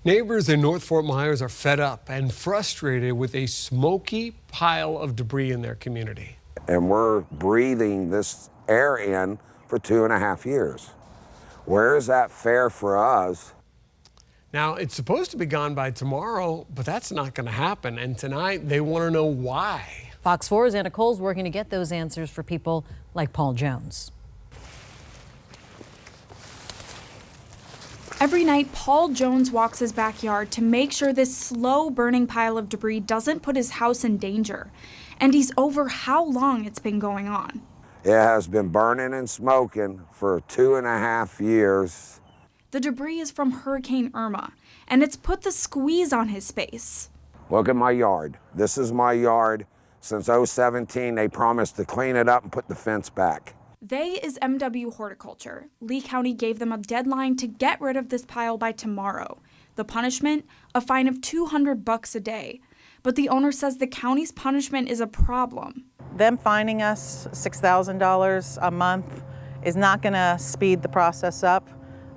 Neighbors in North Fort Myers are fed up and frustrated with a smoky pile of debris in their community. And we're breathing this air in for 2.5 years. Where is that fair for us? Now, it's supposed to be gone by tomorrow, but that's not going to happen. And tonight, they want to know why. Fox 4's Anna Cole's working to get those answers for people like Paul Jones. Every night, Paul Jones walks his backyard to make sure this slow burning pile of debris doesn't put his house in danger. And he's over how long it's been going on. It has been burning and smoking for 2.5 years. The debris is from Hurricane Irma, and it's put the squeeze on his space. Look at my yard. This is my yard. Since 2017, they promised to clean it up and put the fence back. They is MW Horticulture. Lee County gave them a deadline to get rid of this pile by tomorrow. The punishment, a fine of $200 a day. But the owner says the county's punishment is a problem. Them fining us $6,000 a month is not going to speed the process up.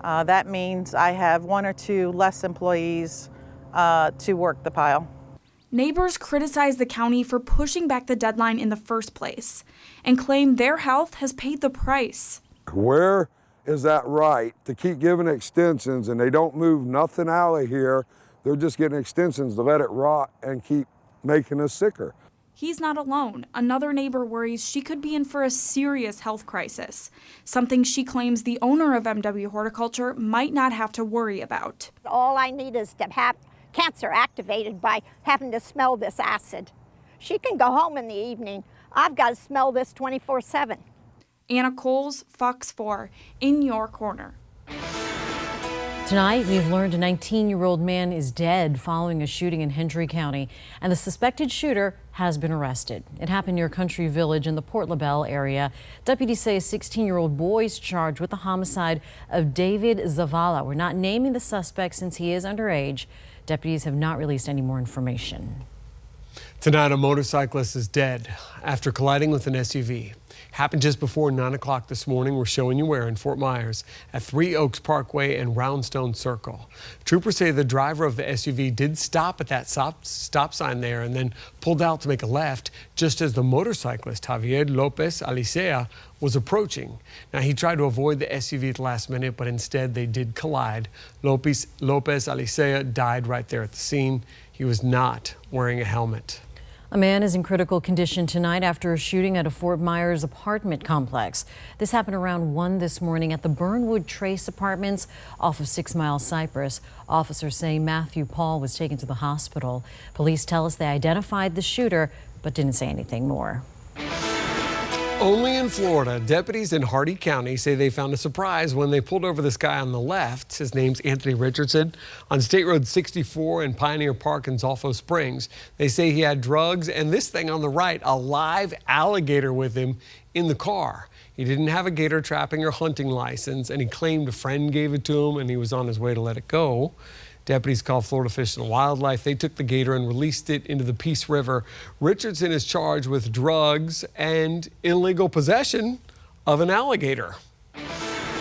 That means I have 1 or 2 less employees to work the pile. Neighbors criticize the county for pushing back the deadline in the first place and claim their health has paid the price. Where is that right to keep giving extensions and they don't move nothing out of here? They're just getting extensions to let it rot and keep making us sicker. He's not alone. Another neighbor worries she could be in for a serious health crisis, something she claims the owner of MW Horticulture might not have to worry about. All I need is to have cancer activated by having to smell this acid. She can go home in the evening. I've got to smell this 24/7. Anna Coles, Fox 4, in your corner. Tonight, we've learned a 19-year-old man is dead following a shooting in Hendry County, and the suspected shooter has been arrested. It happened near Country Village in the Port LaBelle area. Deputies say a 16-year-old boy is charged with the homicide of David Zavala. We're not naming the suspect since he is underage. Deputies have not released any more information. Tonight, a motorcyclist is dead after colliding with an SUV. Happened just before 9 o'clock this morning. We're showing you where in Fort Myers at 3 Oaks Parkway and Roundstone Circle. Troopers say the driver of the SUV did stop at that stop sign there and then pulled out to make a left just as the motorcyclist Javier Lopez Alicea was approaching. Now, he tried to avoid the SUV at the last minute, but instead they did collide. Lopez Alicea died right there at the scene. He was not wearing a helmet. A man is in critical condition tonight after a shooting at a Fort Myers apartment complex. This happened around 1 this morning at the Burnwood Trace Apartments off of 6 Mile Cypress. Officers say Matthew Paul was taken to the hospital. Police tell us they identified the shooter, but didn't say anything more. Only in Florida, deputies in Hardee County say they found a surprise when they pulled over this guy on the left. His name's Anthony Richardson on State Road 64 in Pioneer Park in Zolfo Springs. They say he had drugs and this thing on the right, a live alligator with him in the car. He didn't have a gator trapping or hunting license, and he claimed a friend gave it to him and he was on his way to let it go. Deputies called Florida Fish and Wildlife. They took the gator and released it into the Peace River. Richardson is charged with drugs and illegal possession of an alligator.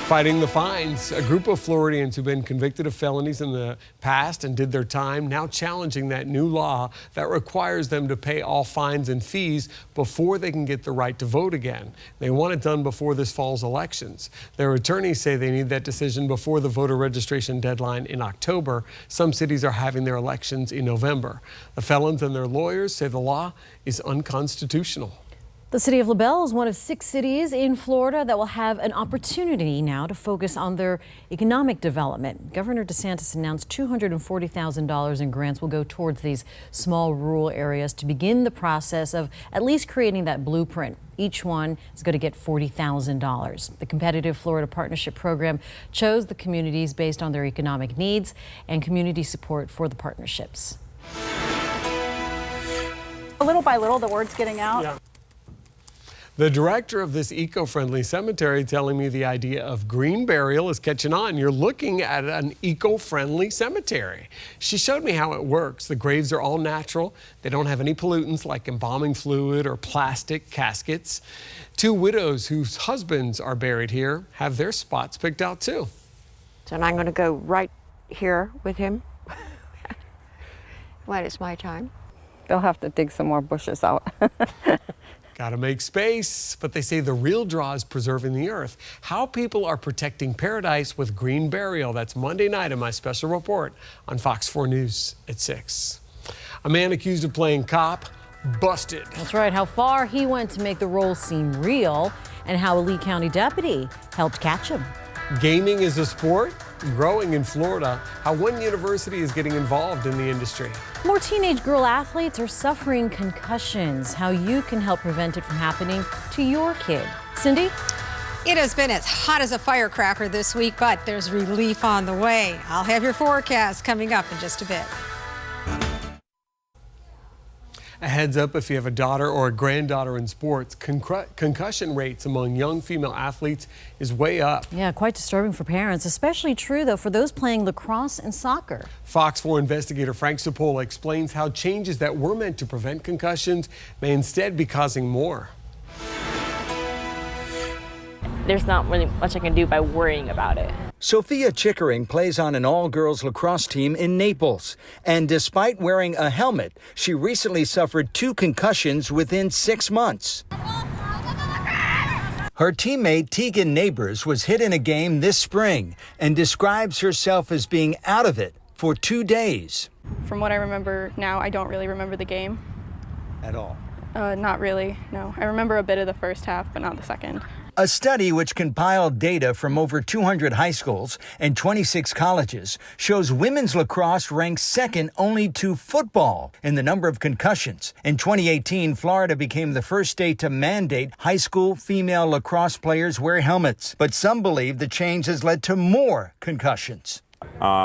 Fighting the fines, a group of Floridians who've been convicted of felonies in the past and did their time now challenging that new law that requires them to pay all fines and fees before they can get the right to vote again. They want it done before this fall's elections. Their attorneys say they need that decision before the voter registration deadline in October. Some cities are having their elections in November. The felons and their lawyers say the law is unconstitutional. The city of LaBelle is one of 6 cities in Florida that will have an opportunity now to focus on their economic development. Governor DeSantis announced $240,000 in grants will go towards these small rural areas to begin the process of at least creating that blueprint. Each one is going to get $40,000. The competitive Florida Partnership Program chose the communities based on their economic needs and community support for the partnerships. Little by little, the word's getting out. Yeah. The director of this eco-friendly cemetery telling me the idea of green burial is catching on. You're looking at an eco-friendly cemetery. She showed me how it works. The graves are all natural. They don't have any pollutants like embalming fluid or plastic caskets. 2 widows whose husbands are buried here have their spots picked out too. And I'm going to go right here with him. when it's my time. They'll have to dig some more bushes out. Gotta make space, but they say the real draw is preserving the earth. How people are protecting paradise with green burial. That's Monday night in my special report on Fox 4 News at 6. A man accused of playing cop, busted. That's right, how far he went to make the role seem real and how a Lee County deputy helped catch him. Gaming is a sport growing in Florida. How one university is getting involved in the industry. More teenage girl athletes are suffering concussions. How you can help prevent it from happening to your kid. Cindy? It has been as hot as a firecracker this week, but there's relief on the way. I'll have your forecast coming up in just a bit. A heads up if you have a daughter or a granddaughter in sports, concussion rates among young female athletes is way up. Yeah, quite disturbing for parents, especially true, though, for those playing lacrosse and soccer. Fox 4 investigator Frank Cipolla explains how changes that were meant to prevent concussions may instead be causing more. There's not really much I can do by worrying about it. Sophia Chickering plays on an all-girls lacrosse team in Naples. And despite wearing a helmet, she recently suffered 2 concussions within 6 months. Her teammate Tegan Neighbors was hit in a game this spring and describes herself as being out of it for 2 days. From what I remember now, I don't really remember the game. At all? Not really, no. I remember a bit of the first half, but not the second. A study which compiled data from over 200 high schools and 26 colleges shows women's lacrosse ranks second only to football in the number of concussions. In 2018, Florida became the first state to mandate high school female lacrosse players wear helmets. But some believe the change has led to more concussions.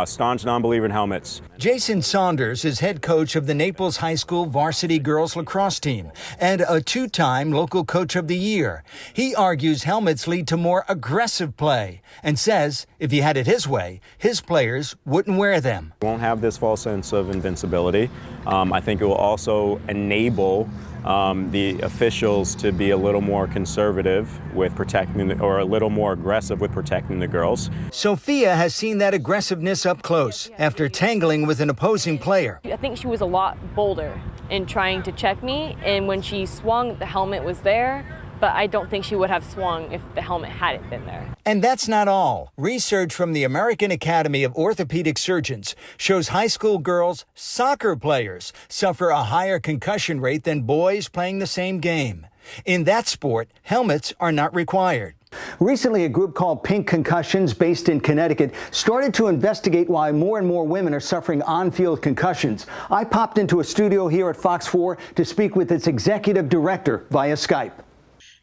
Staunch non-believer in helmets. Jason Saunders is head coach of the Naples High School varsity girls lacrosse team and a 2-time local coach of the year. He argues helmets lead to more aggressive play and says if he had it his way, his players wouldn't wear them. Won't have this false sense of invincibility. I think it will also enable the officials to be a little more conservative with protecting, or a little more aggressive with protecting the girls. Sophia has seen that aggressiveness up close after tangling with an opposing player. I think she was a lot bolder in trying to check me, and when she swung, the helmet was there, but I don't think she would have swung if the helmet hadn't been there. And that's not all. Research from the American Academy of Orthopedic Surgeons shows high school girls, soccer players, suffer a higher concussion rate than boys playing the same game. In that sport, helmets are not required. Recently, a group called Pink Concussions, based in Connecticut, started to investigate why more and more women are suffering on-field concussions. I popped into a studio here at Fox 4 to speak with its executive director via Skype.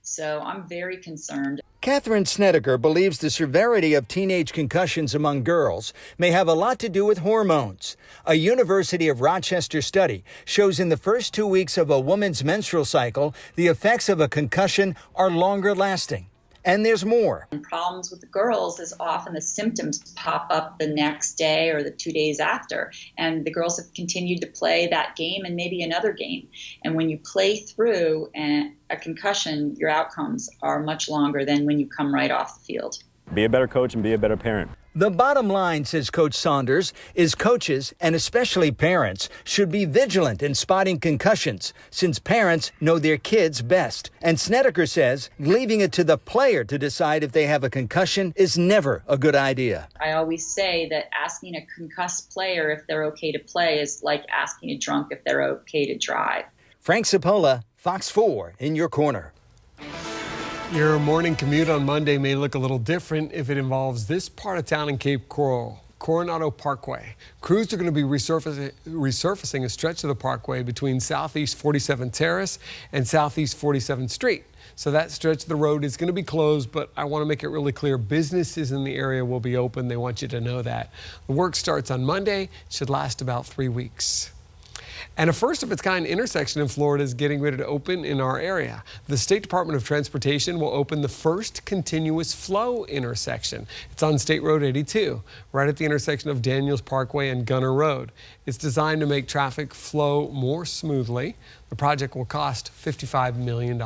So I'm very concerned. Catherine Snedeker believes the severity of teenage concussions among girls may have a lot to do with hormones. A University of Rochester study shows in the first 2 weeks of a woman's menstrual cycle, the effects of a concussion are longer lasting. And there's more. And problems with the girls is often the symptoms pop up the next day or the 2 days after. And the girls have continued to play that game and maybe another game. And when you play through a concussion, your outcomes are much longer than when you come right off the field. Be a better coach and be a better parent. The bottom line, says Coach Saunders, is coaches, and especially parents, should be vigilant in spotting concussions, since parents know their kids best. And Snedeker says leaving it to the player to decide if they have a concussion is never a good idea. I always say that asking a concussed player if they're okay to play is like asking a drunk if they're okay to drive. Frank Cipolla, Fox 4, in your corner. Your morning commute on Monday may look a little different if it involves this part of town in Cape Coral, Coronado Parkway. Crews are going to be resurfacing a stretch of the parkway between Southeast 47th Terrace and Southeast 47th Street. So that stretch of the road is going to be closed, but I want to make it really clear businesses in the area will be open. They want you to know that. The work starts on Monday, should last about 3 weeks. And a first-of-its-kind intersection in Florida is getting ready to open in our area. The State Department of Transportation will open the first continuous flow intersection. It's on State Road 82, right at the intersection of Daniels Parkway and Gunner Road. It's designed to make traffic flow more smoothly. The project will cost $55 million.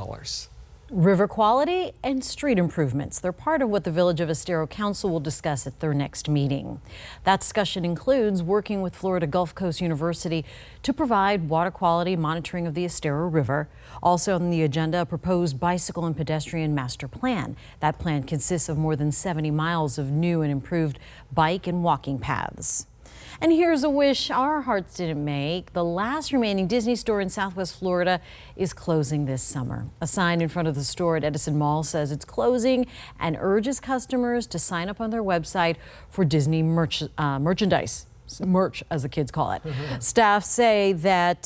River quality and street improvements. They're part of what the Village of Estero Council will discuss at their next meeting. That discussion includes working with Florida Gulf Coast University to provide water quality monitoring of the Estero River. Also on the agenda, a proposed bicycle and pedestrian master plan. That plan consists of more than 70 miles of new and improved bike and walking paths. And here's a wish our hearts didn't make. The last remaining Disney store in Southwest Florida is closing this summer. A sign in front of the store at Edison Mall says it's closing and urges customers to sign up on their website for Disney merchandise. Merch, as the kids call it. Staff say that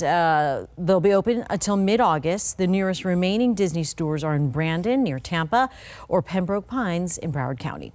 they'll be open until mid-August. The nearest remaining Disney stores are in Brandon, near Tampa, or Pembroke Pines in Broward County.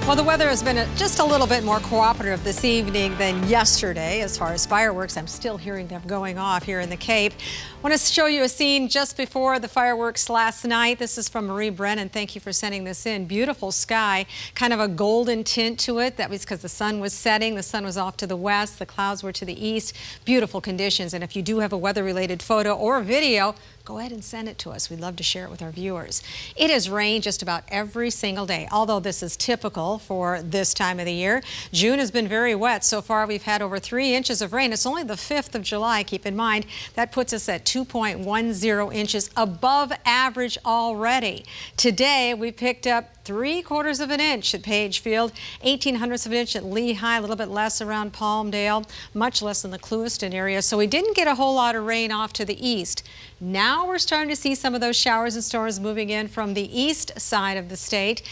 Well, the weather has been just a little bit more cooperative this evening than yesterday as far as fireworks. I'm still hearing them going off here in the Cape. I want to show you a scene just before the fireworks last night. This is from Marie Brennan. Thank you for sending this in. Beautiful sky, kind of a golden tint to it. That was because the sun was setting. The sun was off to the west. The clouds were to the east. Beautiful conditions. And if you do have a weather-related photo or video, go ahead and send it to us. We'd love to share it with our viewers. It has rained just about every single day, although this is typical for this time of the year. June has been very wet. So far, we've had over 3 inches of rain. It's only the 5th of July. Keep in mind, that puts us at 2.10 inches above average already. Today, we picked up 3/4 of an inch at Page Field, 1/1800 of an inch at Lehigh, a little bit less around Palmdale, much less in the Clewiston area. So we didn't get a whole lot of rain off to the east. Now we're starting to see some of those showers and storms moving in from the east side of the state.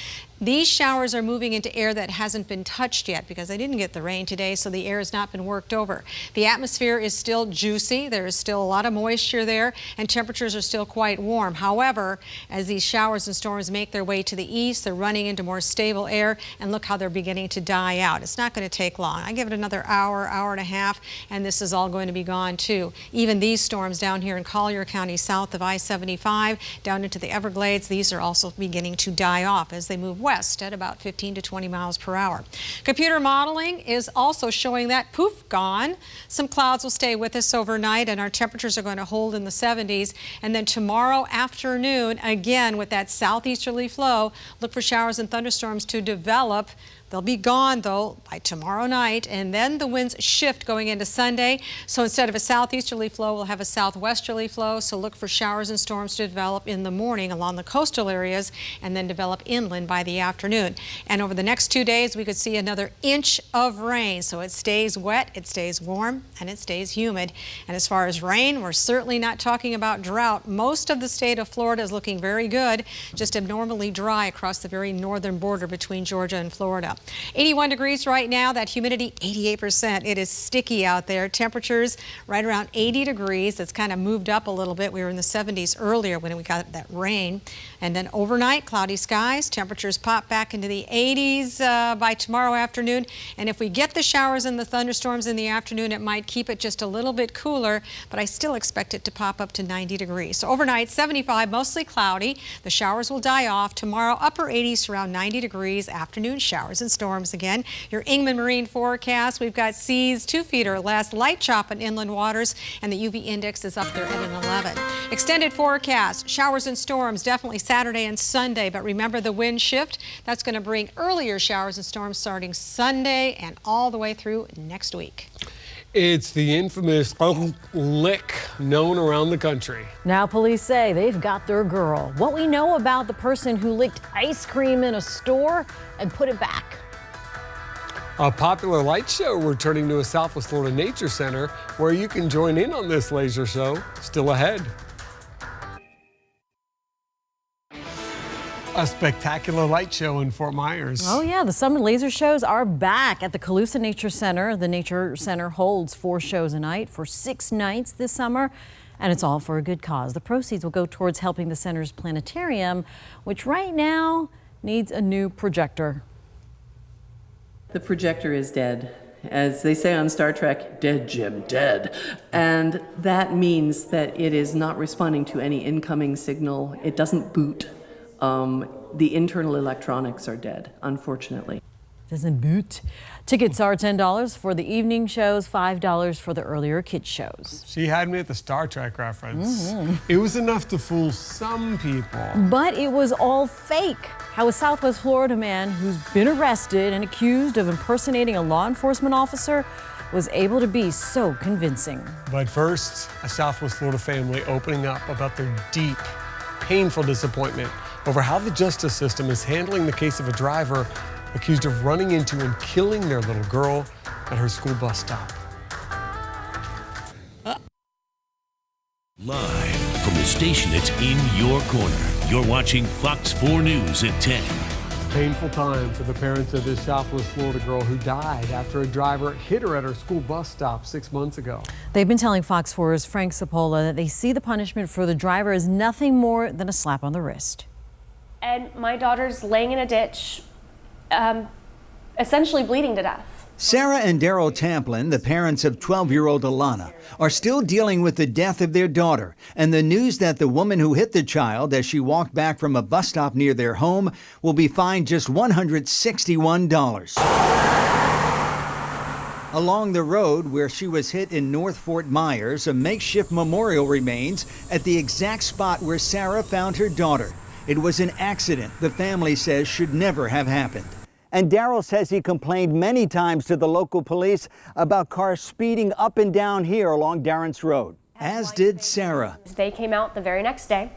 These showers are moving into air that hasn't been touched yet because they didn't get the rain today, so the air has not been worked over. The atmosphere is still juicy. There is still a lot of moisture there, and temperatures are still quite warm. However, as these showers and storms make their way to the east, they're running into more stable air, and look how they're beginning to die out. It's not going to take long. I give it another hour, hour and a half, and this is all going to be gone too. Even these storms down here in Collier County, south of I-75, down into the Everglades, these are also beginning to die off as they move west at about 15 to 20 miles per hour. Computer modeling is also showing that poof, gone. Some clouds will stay with us overnight and our temperatures are going to hold in the 70s. And then tomorrow afternoon, again with that southeasterly flow, look for showers and thunderstorms to develop. They'll be gone, though, by tomorrow night, and then the winds shift going into Sunday. So instead of a southeasterly flow, we'll have a southwesterly flow. So look for showers and storms to develop in the morning along the coastal areas and then develop inland by the afternoon. And over the next 2 days, we could see another inch of rain. So it stays wet, it stays warm, and it stays humid. And as far as rain, we're certainly not talking about drought. Most of the state of Florida is looking very good, just abnormally dry across the very northern border between Georgia and Florida. 81 degrees right now, that humidity 88%. It is sticky out there. Temperatures right around 80 degrees. It's kind of moved up a little bit. We were in the 70s earlier when we got that rain. And then overnight, cloudy skies. Temperatures pop back into the 80s by tomorrow afternoon. And if we get the showers and the thunderstorms in the afternoon, it might keep it just a little bit cooler, but I still expect it to pop up to 90 degrees. So overnight, 75, mostly cloudy. The showers will die off. Tomorrow, upper 80s around 90 degrees. Afternoon showers and storms again. Your Ingman Marine forecast, we've got seas 2 feet or less, light chop in inland waters, and the UV index is up there at an 11. Extended forecast, showers and storms definitely Saturday and Sunday, but remember the wind shift. That's going to bring earlier showers and storms starting Sunday and all the way through next week. It's the infamous lick known around the country. Now police say they've got their girl. What we know about the person who licked ice cream in a store and put it back. A popular light show returning to a Southwest Florida Nature Center where you can join in on this laser show. Still ahead. A spectacular light show in Fort Myers. Oh yeah, the summer laser shows are back at the Colusa Nature Center. The Nature Center holds 4 shows a night for 6 nights this summer, and it's all for a good cause. The proceeds will go towards helping the center's planetarium, which right now needs a new projector. The projector is dead. As they say on Star Trek, dead Jim, dead. And that means that it is not responding to any incoming signal. It doesn't boot. The internal electronics are dead, unfortunately. Doesn't boot. Tickets are $10 for the evening shows, $5 for the earlier kids shows. She had me at the Star Trek reference. It was enough to fool some people. But it was all fake. How a Southwest Florida man who's been arrested and accused of impersonating a law enforcement officer was able to be so convincing. But first, a Southwest Florida family opening up about their deep, painful disappointment over how the justice system is handling the case of a driver accused of running into and killing their little girl at her school bus stop. Live from the station that's in your corner, you're watching Fox 4 News at 10. Painful time for the parents of this Southwest Florida girl who died after a driver hit her at her school bus stop 6 months ago. They've been telling Fox 4's Frank Cipolla that they see the punishment for the driver as nothing more than a slap on the wrist. And my daughter's laying in a ditch, essentially bleeding to death. Sarah and Daryl Tamplin, the parents of 12-year-old Alana, are still dealing with the death of their daughter and the news that the woman who hit the child as she walked back from a bus stop near their home will be fined just $161. Along the road where she was hit in North Fort Myers, a makeshift memorial remains at the exact spot where Sarah found her daughter. It was an accident the family says should never have happened. And Daryl says he complained many times to the local police about cars speeding up and down here along Darrent's Road, as did Sarah. They came out the very next day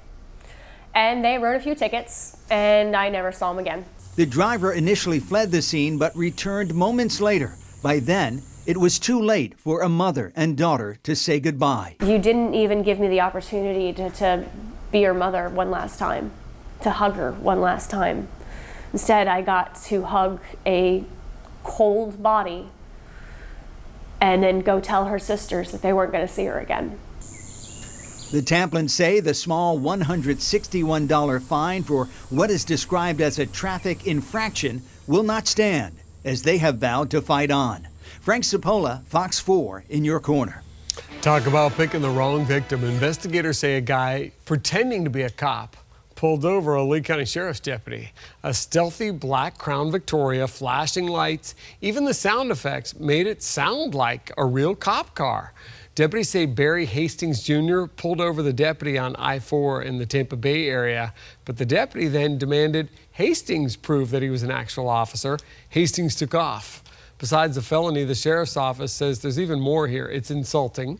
and they wrote a few tickets and I never saw them again. The driver initially fled the scene but returned moments later. By then, it was too late for a mother and daughter to say goodbye. You didn't even give me the opportunity to be your mother one last time, to hug her one last time. Instead, I got to hug a cold body and then go tell her sisters that they weren't going to see her again. The Tamplins say the small $161 fine for what is described as a traffic infraction will not stand, as they have vowed to fight on. Frank Cipolla, Fox 4, in your corner. Talk about picking the wrong victim. Investigators say a guy pretending to be a cop pulled over a Lee County Sheriff's deputy. A stealthy black Crown Victoria, flashing lights, even the sound effects made it sound like a real cop car. Deputies say Barry Hastings Jr. pulled over the deputy on I-4 in the Tampa Bay area, but the deputy then demanded Hastings prove that he was an actual officer. Hastings took off. Besides the felony, the sheriff's office says there's even more here. It's insulting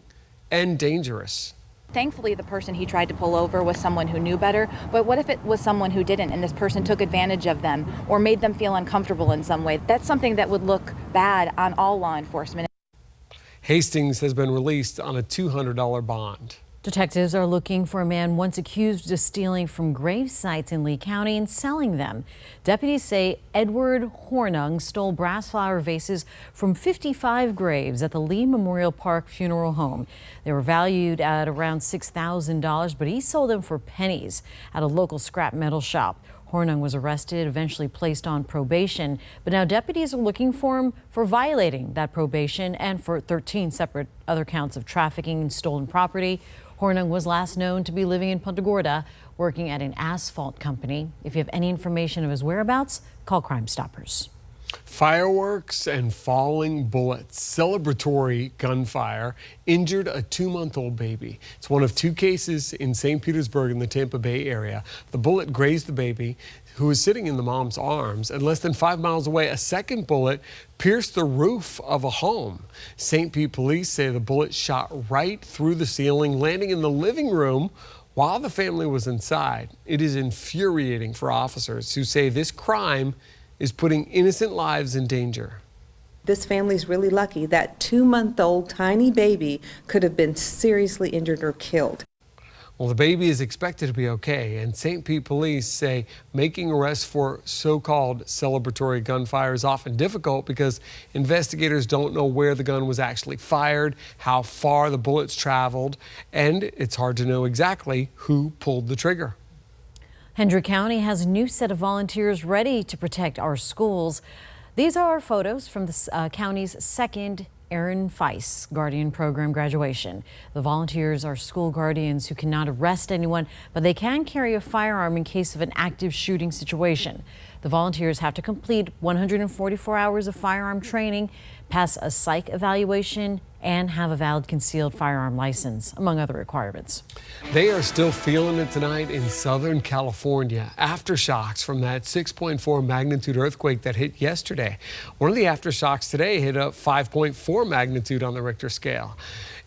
and dangerous. Thankfully, the person he tried to pull over was someone who knew better, but what if it was someone who didn't and this person took advantage of them or made them feel uncomfortable in some way? That's something that would look bad on all law enforcement. Hastings has been released on a $200 bond. Detectives are looking for a man once accused of stealing from grave sites in Lee County and selling them. Deputies say Edward Hornung stole brass flower vases from 55 graves at the Lee Memorial Park Funeral Home. They were valued at around $6,000, but he sold them for pennies at a local scrap metal shop. Hornung was arrested, eventually placed on probation, but now deputies are looking for him for violating that probation and for 13 separate other counts of trafficking and stolen property. Hornung was last known to be living in Punta Gorda, working at an asphalt company. If you have any information of his whereabouts, call Crime Stoppers. Fireworks and falling bullets. Celebratory gunfire injured a 2-month-old baby. It's one of 2 cases in St. Petersburg in the Tampa Bay area. The bullet grazed the baby, who was sitting in the mom's arms, and less than 5 miles away, a second bullet pierced the roof of a home. St. Pete police say the bullet shot right through the ceiling, landing in the living room while the family was inside. It is infuriating for officers who say this crime is putting innocent lives in danger. This family's really lucky. That 2-month-old tiny baby could have been seriously injured or killed. Well, the baby is expected to be okay, and St. Pete police say making arrests for so-called celebratory gunfire is often difficult because investigators don't know where the gun was actually fired, how far the bullets traveled, and it's hard to know exactly who pulled the trigger. Hendrick County has a new set of volunteers ready to protect our schools. These are photos from the county's second Aaron Feist Guardian Program graduation. The volunteers are school guardians who cannot arrest anyone, but they can carry a firearm in case of an active shooting situation. The volunteers have to complete 144 hours of firearm training, pass a psych evaluation, and have a valid concealed firearm license, among other requirements. They are still feeling it tonight in Southern California. Aftershocks from that 6.4 magnitude earthquake that hit yesterday. One of the aftershocks today hit a 5.4 magnitude on the Richter scale.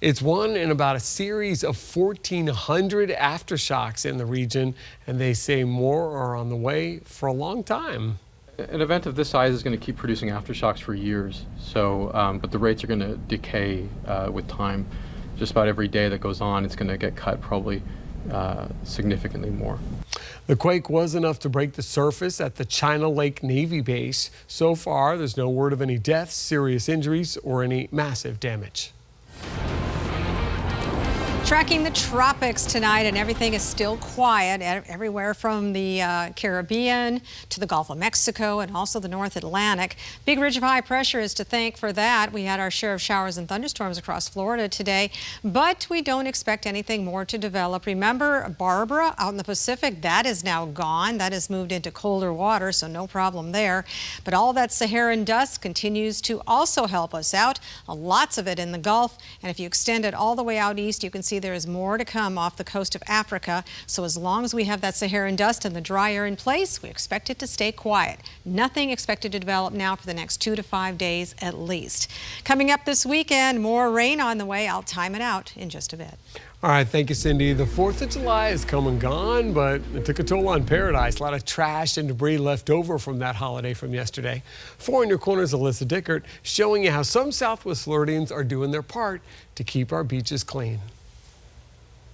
It's one in about a series of 1,400 aftershocks in the region, and they say more are on the way for a long time. An event of this size is going to keep producing aftershocks for years, but the rates are going to decay with time. Just about every day that goes on, it's going to get cut probably significantly more. The quake was enough to break the surface at the China Lake Navy base. So far, there's no word of any deaths, serious injuries, or any massive damage. Tracking the tropics tonight, and everything is still quiet everywhere from the Caribbean to the Gulf of Mexico and also the North Atlantic. Big ridge of high pressure is to thank for that. We had our share of showers and thunderstorms across Florida today, but we don't expect anything more to develop. Remember Barbara out in the Pacific? That is now gone. That has moved into colder water, so no problem there. But all that Saharan dust continues to also help us out. Lots of it in the Gulf, and if you extend it all the way out east, you can see there is more to come off the coast of Africa. So as long as we have that Saharan dust and the dry air in place, we expect it to stay quiet. Nothing expected to develop now for the next 2 to 5 days at least. Coming up this weekend, more rain on the way. I'll time it out in just a bit. All right, thank you, Cindy. The 4th of July is come and gone, but it took a toll on Paradise. A lot of trash and debris left over from that holiday from yesterday. 4 in Your Corner's Alyssa Dickert showing you how some Southwest Floridians are doing their part to keep our beaches clean.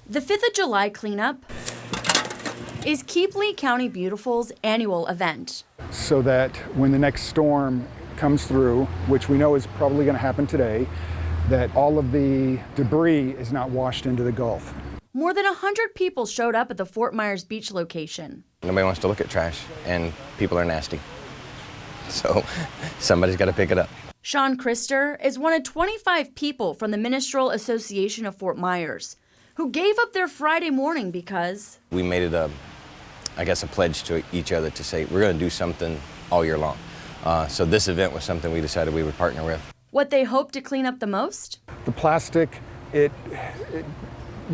The 5th of July cleanup is Keep Lee County Beautiful's annual event. So that when the next storm comes through, which we know is probably going to happen today, that all of the debris is not washed into the Gulf. More than 100 people showed up at the Fort Myers Beach location. Nobody wants to look at trash, and people are nasty. So somebody's got to pick it up. Sean Krister is one of 25 people from the Minstrel Association of Fort Myers who gave up their Friday morning because we made it a pledge to each other to say we're going to do something all year long. So this event was something we decided we would partner with. What they hope to clean up the most? The plastic, it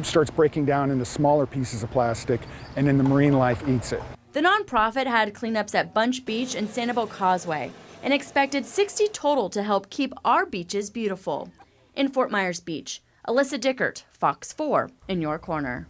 starts breaking down into smaller pieces of plastic, and then the marine life eats it. The nonprofit had cleanups at Bunch Beach and Sanibel Causeway and expected 60 total to help keep our beaches beautiful. In Fort Myers Beach, Alyssa Dickert, Fox 4 in Your Corner.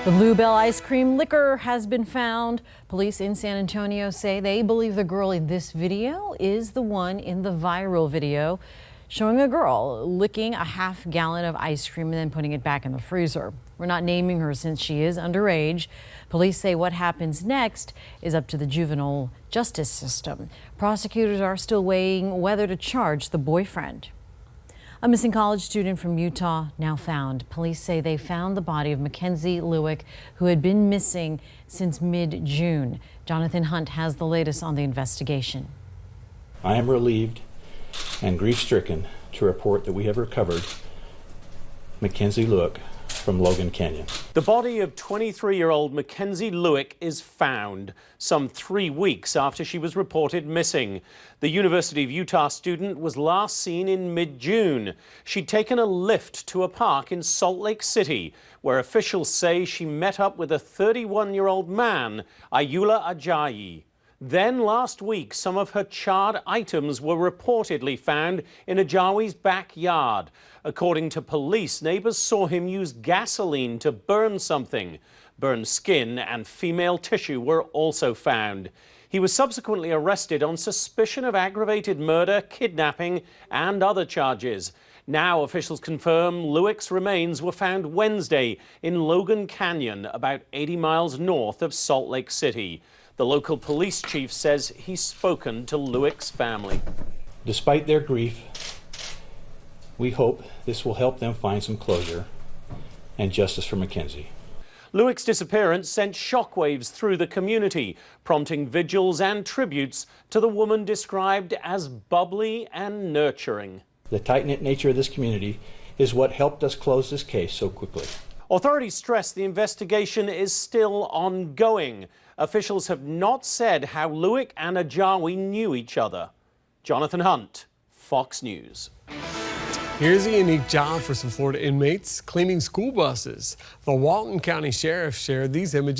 The Bluebell ice cream liquor has been found. Police in San Antonio say they believe the girl in this video is the one in the viral video showing a girl licking a half-gallon of ice cream and then putting it back in the freezer. We're not naming her since she is underage. Police say what happens next is up to the juvenile justice system. Prosecutors are still weighing whether to charge the boyfriend. A missing college student from Utah now found. Police say they found the body of Mackenzie Lewick, who had been missing since mid-June. Jonathan Hunt has the latest on the investigation. I am relieved and grief-stricken to report that we have recovered Mackenzie Lewick from Logan Canyon. The body of 23-year-old Mackenzie Lewick is found some 3 weeks after she was reported missing. The University of Utah student was last seen in mid-June. She'd taken a lift to a park in Salt Lake City, where officials say she met up with a 31-year-old man, Ayula Ajayi. Then last week, some of her charred items were reportedly found in Ajayi's backyard. According to police, neighbors saw him use gasoline to burn something. Burned skin and female tissue were also found. He was subsequently arrested on suspicion of aggravated murder, kidnapping, and other charges. Now officials confirm Lewick's remains were found Wednesday in Logan Canyon, about 80 miles north of Salt Lake City. The local police chief says he's spoken to Lewick's family. Despite their grief, we hope this will help them find some closure and justice for Mackenzie. Lewick's disappearance sent shockwaves through the community, prompting vigils and tributes to the woman described as bubbly and nurturing. The tight-knit nature of this community is what helped us close this case so quickly. Authorities stress the investigation is still ongoing. Officials have not said how Luick and Ajawi knew each other. Jonathan Hunt, Fox News. Here's a unique job for some Florida inmates, cleaning school buses. The Walton County Sheriff shared these images